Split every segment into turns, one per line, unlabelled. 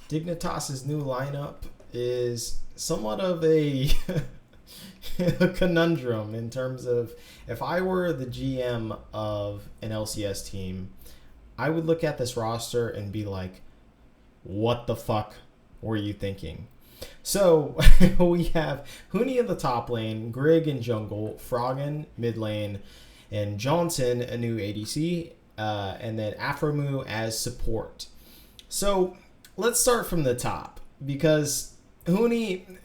Dignitas' new lineup is somewhat of a, a conundrum in terms of if I were the GM of an LCS team, I would look at this roster and be like, what the fuck were you thinking? So we have Huni in the top lane, Grig in jungle, Froggen mid lane, and Johnson, a new ADC, and then Afromu as support. So let's start from the top because Huni,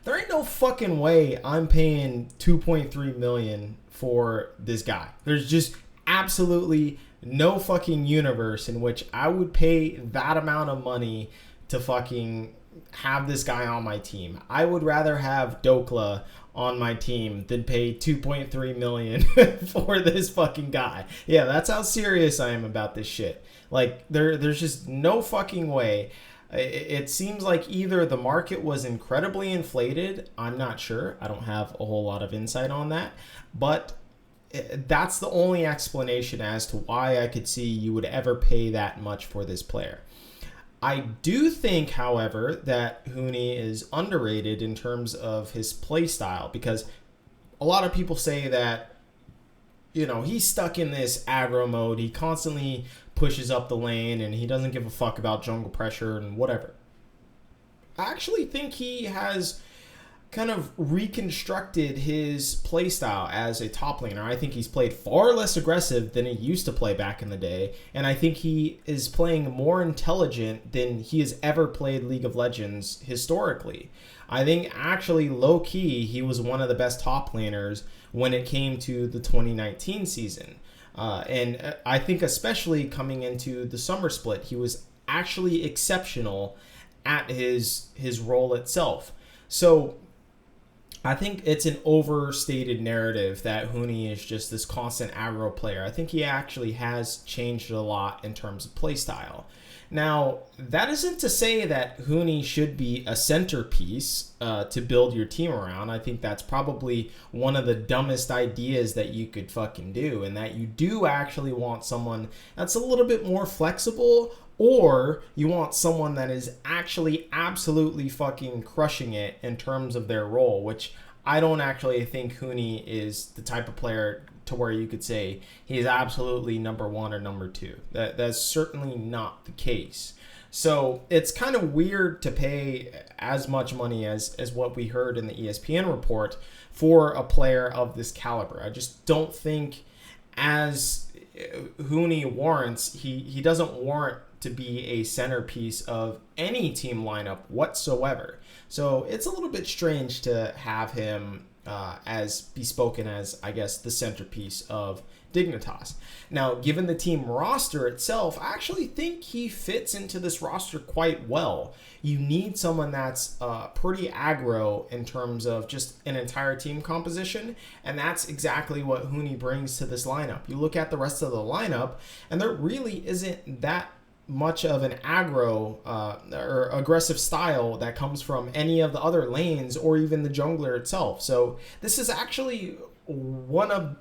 there ain't no fucking way I'm paying 2.3 million for this guy. There's just absolutely no fucking universe in which I would pay that amount of money to fucking have this guy on my team. I would rather have Dokla on my team than pay 2.3 million for this fucking guy. Yeah, that's how serious I am about this shit. Like there's just no fucking way. It seems like either the market was incredibly inflated. I'm not sure. I don't have a whole lot of insight on that, but that's the only explanation as to why I could see you would ever pay that much for this player. I do think, however, that Huni is underrated in terms of his play style because a lot of people say that, you know, he's stuck in this aggro mode. He constantly pushes up the lane and he doesn't give a fuck about jungle pressure and whatever. I actually think he has kind of reconstructed his play style as a top laner. I think he's played far less aggressive than he used to play back in the day, and I think he is playing more intelligent than he has ever played League of Legends historically. I think actually low-key he was one of the best top laners when it came to the 2019 season. And I think especially coming into the summer split, he was actually exceptional at his role itself. So I think it's an overstated narrative that Huni is just this constant aggro player. I think he actually has changed a lot in terms of playstyle. Now, that isn't to say that Huni should be a centerpiece to build your team around. I think that's probably one of the dumbest ideas that you could fucking do, and that you do actually want someone that's a little bit more flexible, or you want someone that is actually absolutely fucking crushing it in terms of their role, which I don't actually think Huni is the type of player to where you could say he's absolutely number one or number two. That's certainly not the case. So it's kind of weird to pay as much money as what we heard in the ESPN report for a player of this caliber. I just don't think, as Huni warrants, he doesn't warrant to be a centerpiece of any team lineup whatsoever. So it's a little bit strange to have him be spoken as, I guess, the centerpiece of Dignitas. Now, given the team roster itself, I actually think he fits into this roster quite well. You need someone that's pretty aggro in terms of just an entire team composition, and that's exactly what Huni brings to this lineup. You look at the rest of the lineup, and there really isn't that much of an aggro or aggressive style that comes from any of the other lanes or even the jungler itself. So this is actually one of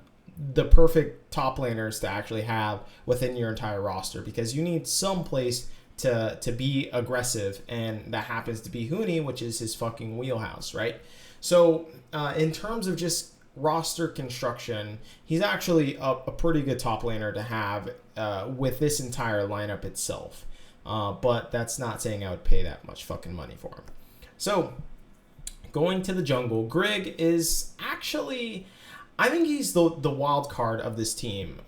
the perfect top laners to actually have within your entire roster, because you need some place to be aggressive, and that happens to be Huni, which is his fucking wheelhouse, right? So in terms of just roster construction, he's actually a pretty good top laner to have with this entire lineup itself. But that's not saying I would pay that much fucking money for him. So going to the jungle, Grig is actually, I think he's the wild card of this team,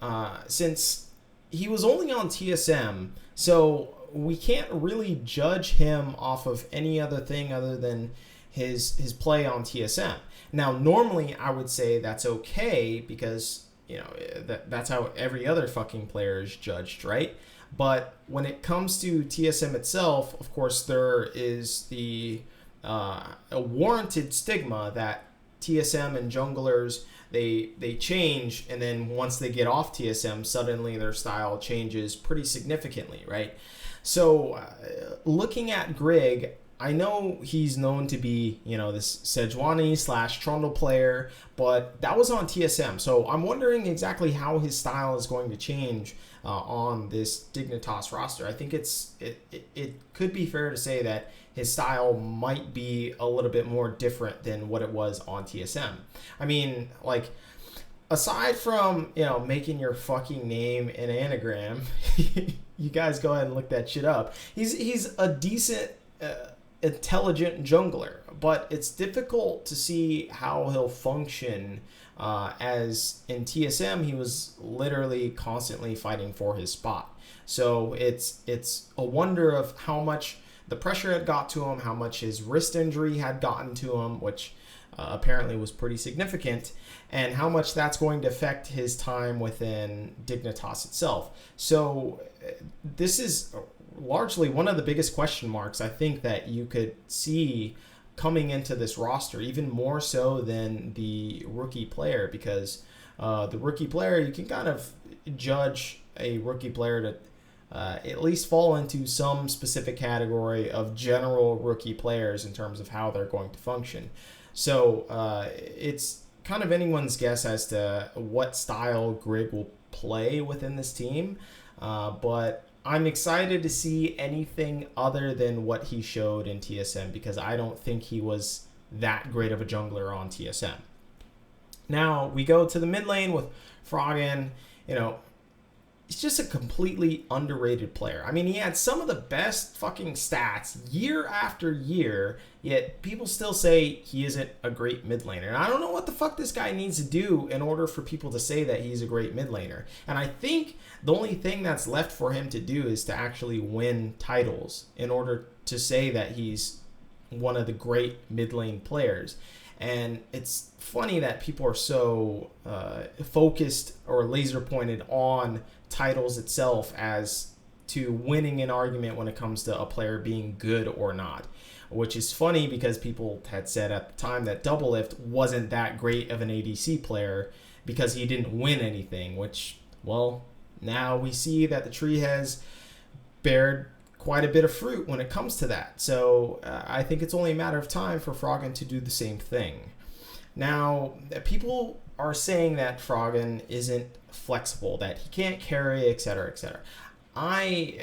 since he was only on TSM, so we can't really judge him off of any other thing other than his play on TSM. Now, normally I would say that's okay because, you know, that's how every other fucking player is judged, right? But when it comes to TSM itself, of course, there is a warranted stigma that TSM and junglers, they change, and then once they get off TSM, suddenly their style changes pretty significantly, right? So looking at Grig, I know he's known to be, this Sejuani / Trundle player, but that was on TSM. So I'm wondering exactly how his style is going to change on this Dignitas roster. I think it could be fair to say that his style might be a little bit more different than what it was on TSM. I mean, like, aside from, making your fucking name an anagram, you guys go ahead and look that shit up. He's a decent, intelligent jungler, but it's difficult to see how he'll function as in TSM he was literally constantly fighting for his spot. So it's a wonder of how much the pressure had got to him, how much his wrist injury had gotten to him, which apparently was pretty significant, and how much that's going to affect his time within Dignitas itself. So this is largely one of the biggest question marks I think that you could see coming into this roster, even more so than the rookie player, because the rookie player, you can kind of judge a rookie player to at least fall into some specific category of general rookie players in terms of how they're going to function. So it's kind of anyone's guess as to what style Grig will play within this team. But I'm excited to see anything other than what he showed in TSM, because I don't think he was that great of a jungler on TSM. Now we go to the mid lane with Froggen. He's just a completely underrated player. I mean, he had some of the best fucking stats year after year, yet people still say he isn't a great mid laner. And I don't know what the fuck this guy needs to do in order for people to say that he's a great mid laner. And I think the only thing that's left for him to do is to actually win titles in order to say that he's one of the great mid lane players. And it's funny that people are so focused or laser pointed on titles itself as to winning an argument when it comes to a player being good or not, which is funny because people had said at the time that Doublelift wasn't that great of an ADC player because he didn't win anything, which, well, now we see that the tree has bared quite a bit of fruit when it comes to that. So I think it's only a matter of time for Froggen to do the same thing. Now, people are saying that Froggen isn't flexible, that he can't carry, etc., etc. I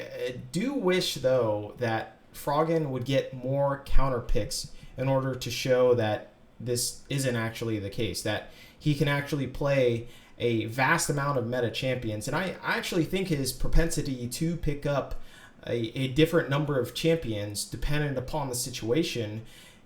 do wish, though, that Froggen would get more counter picks in order to show that this isn't actually the case, that he can actually play a vast amount of meta champions. And I actually think his propensity to pick up a different number of champions dependent upon the situation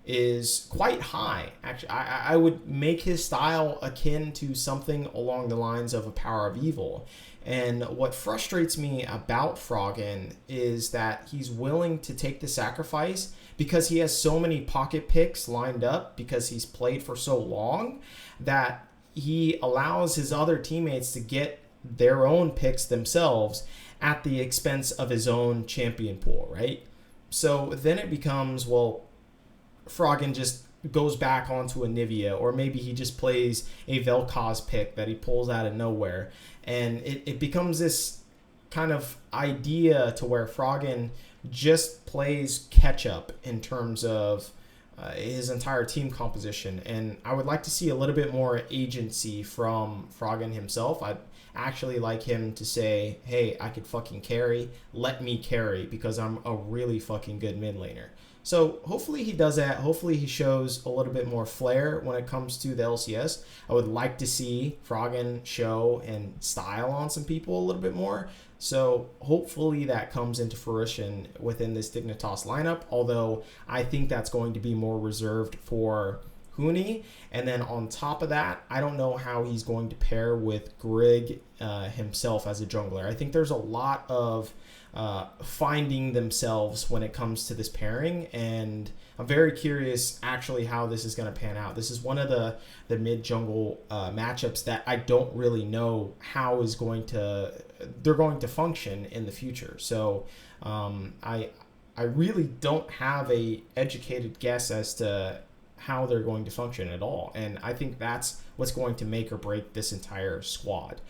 is quite high. Actually, I would make his style akin to something along the lines of a Power of Evil. And what frustrates me about Froggen is that he's willing to take the sacrifice because he has so many pocket picks lined up, because he's played for so long, that he allows his other teammates to get their own picks themselves at the expense of his own champion pool, right? So then it becomes, well, Froggen just goes back onto a Nivea, or maybe he just plays a Vel'Koz pick that he pulls out of nowhere. And it becomes this kind of idea to where Froggen just plays catch up in terms of his entire team composition. And I would like to see a little bit more agency from Froggen himself. I'd actually like him to say, hey, I could fucking carry. Let me carry, because I'm a really fucking good mid laner. So hopefully he does that. Hopefully he shows a little bit more flair when it comes to the LCS. I would like to see Froggen show and style on some people a little bit more. So hopefully that comes into fruition within this Dignitas lineup, although I think that's going to be more reserved for Huni. And then on top of that, I don't know how he's going to pair with Grig himself as a jungler. I think there's a lot of finding themselves when it comes to this pairing, and I'm very curious actually how this is going to pan out. This is one of the mid jungle matchups that I don't really know how they're going to function in the future. So I really don't have a educated guess as to how they're going to function at all, and I think that's what's going to make or break this entire squad.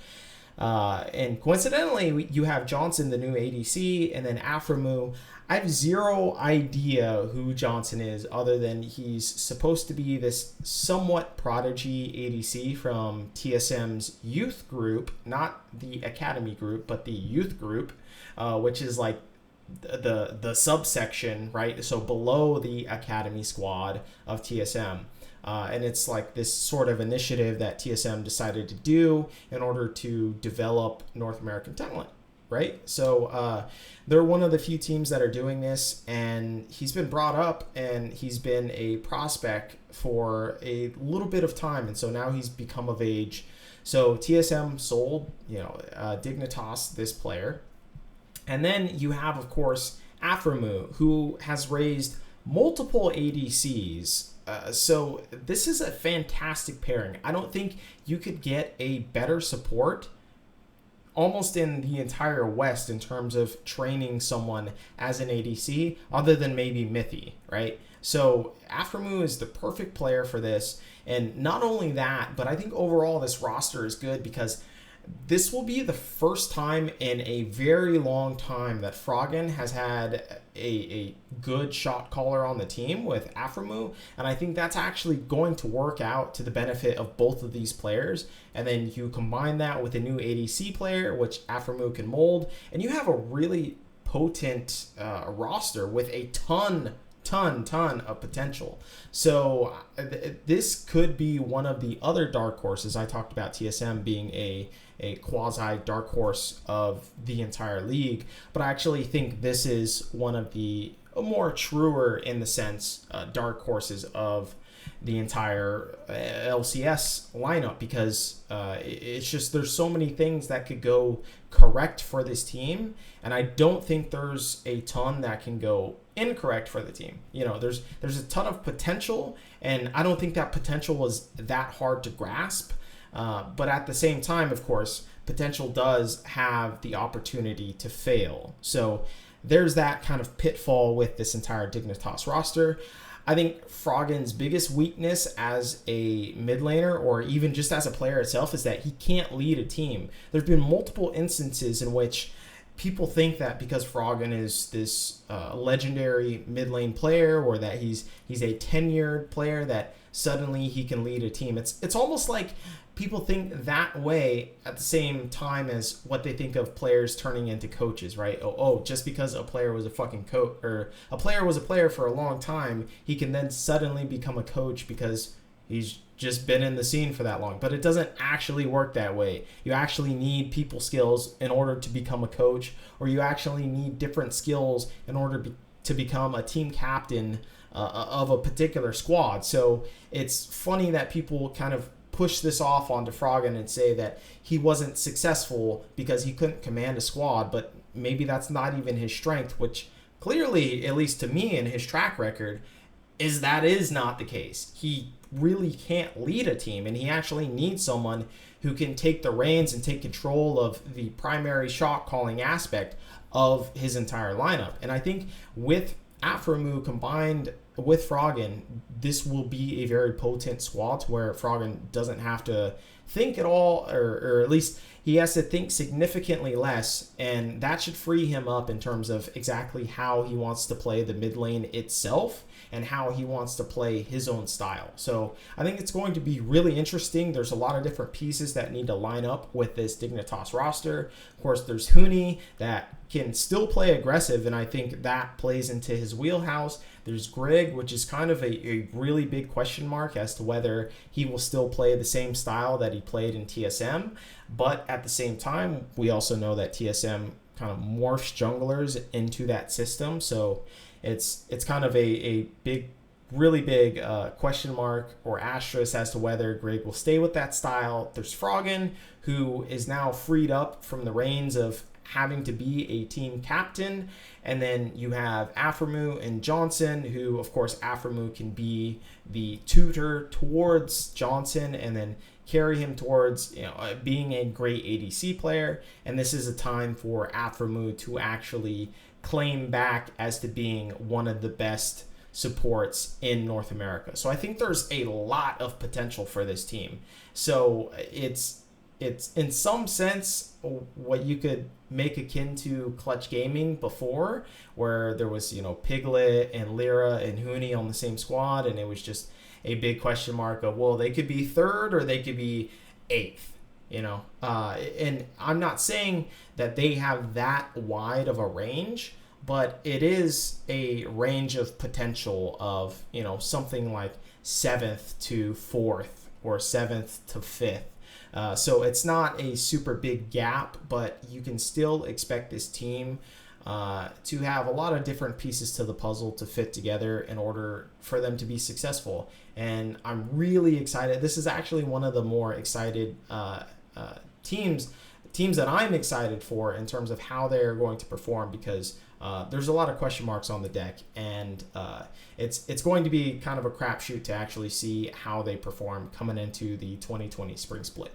And coincidentally, you have Johnson, the new ADC, and then Aframu. I have zero idea who Johnson is, other than he's supposed to be this somewhat prodigy ADC from TSM's youth group, not the academy group, but the youth group, which is like the subsection, right? So below the academy squad of TSM. And it's like this sort of initiative that TSM decided to do in order to develop North American talent, right? So they're one of the few teams that are doing this, and he's been brought up and he's been a prospect for a little bit of time, and so now he's become of age. So TSM sold, Dignitas, this player. And then you have, of course, Aframu, who has raised multiple ADCs. So this is a fantastic pairing. I don't think you could get a better support almost in the entire West in terms of training someone as an ADC, other than maybe Mithy, right? So Aframu is the perfect player for this. And not only that, but I think overall this roster is good because this will be the first time in a very long time that Froggen has had a good shot caller on the team with Aframu, and I think that's actually going to work out to the benefit of both of these players. And then you combine that with a new ADC player, which Aframu can mold, and you have a really potent roster with a ton of potential. So this could be one of the other dark horses. I talked about TSM being a quasi dark horse of the entire league, but I actually think this is one of the more truer, in the sense, dark horses of the entire LCS lineup, because it's just, there's so many things that could go correct for this team, and I don't think there's a ton that can go incorrect for the team. There's a ton of potential, and I don't think that potential is that hard to grasp. But at the same time, of course, potential does have the opportunity to fail. So there's that kind of pitfall with this entire Dignitas roster. I think Froggen's biggest weakness as a mid laner, or even just as a player itself, is that he can't lead a team. There have been multiple instances in which people think that because Froggen is this legendary mid lane player, or that he's a tenured player, that suddenly he can lead a team. It's almost like people think that way at the same time as what they think of players turning into coaches, right? Just because a player was a fucking coach, or a player was a player for a long time, he can then suddenly become a coach because he's just been in the scene for that long. But it doesn't actually work that way. You actually need people skills in order to become a coach, or you actually need different skills in order to become a team captain of a particular squad. So it's funny that people kind of push this off onto Froggen and say that he wasn't successful because he couldn't command a squad, but maybe that's not even his strength, which clearly, at least to me in his track record, is not the case. He really can't lead a team, and he actually needs someone who can take the reins and take control of the primary shot calling aspect of his entire lineup. And I think with Aframu combined with Froggen, this will be a very potent squad to where Froggen doesn't have to think at all, or at least he has to think significantly less, and that should free him up in terms of exactly how he wants to play the mid lane itself and how he wants to play his own style. So I think it's going to be really interesting. There's a lot of different pieces that need to line up with this Dignitas roster. Of course, there's Huni that can still play aggressive, and I think that plays into his wheelhouse. There's Greg, which is kind of a really big question mark as to whether he will still play the same style that he played in TSM. But at the same time, we also know that TSM kind of morphs junglers into that system. So it's kind of a big, really big question mark or asterisk as to whether Greg will stay with that style. There's Froggen, who is now freed up from the reins of having to be a team captain. And then you have Aframu and Johnson, who, of course, Aframu can be the tutor towards Johnson and then carry him towards being a great ADC player. And this is a time for Aframu to actually claim back as to being one of the best supports in North America. So I think there's a lot of potential for this team. So it's it's in some sense what you could make akin to clutch gaming before, where there was, Piglet and Lyra and Huni on the same squad, and it was just a big question mark of, well, they could be third or they could be eighth. And I'm not saying that they have that wide of a range, but it is a range of potential of, something like seventh to fourth or seventh to fifth. So it's not a super big gap, but you can still expect this team to have a lot of different pieces to the puzzle to fit together in order for them to be successful. And I'm really excited. This is actually one of the more excited teams that I'm excited for in terms of how they're going to perform, because there's a lot of question marks on the deck, and it's going to be kind of a crapshoot to actually see how they perform coming into the 2020 spring split.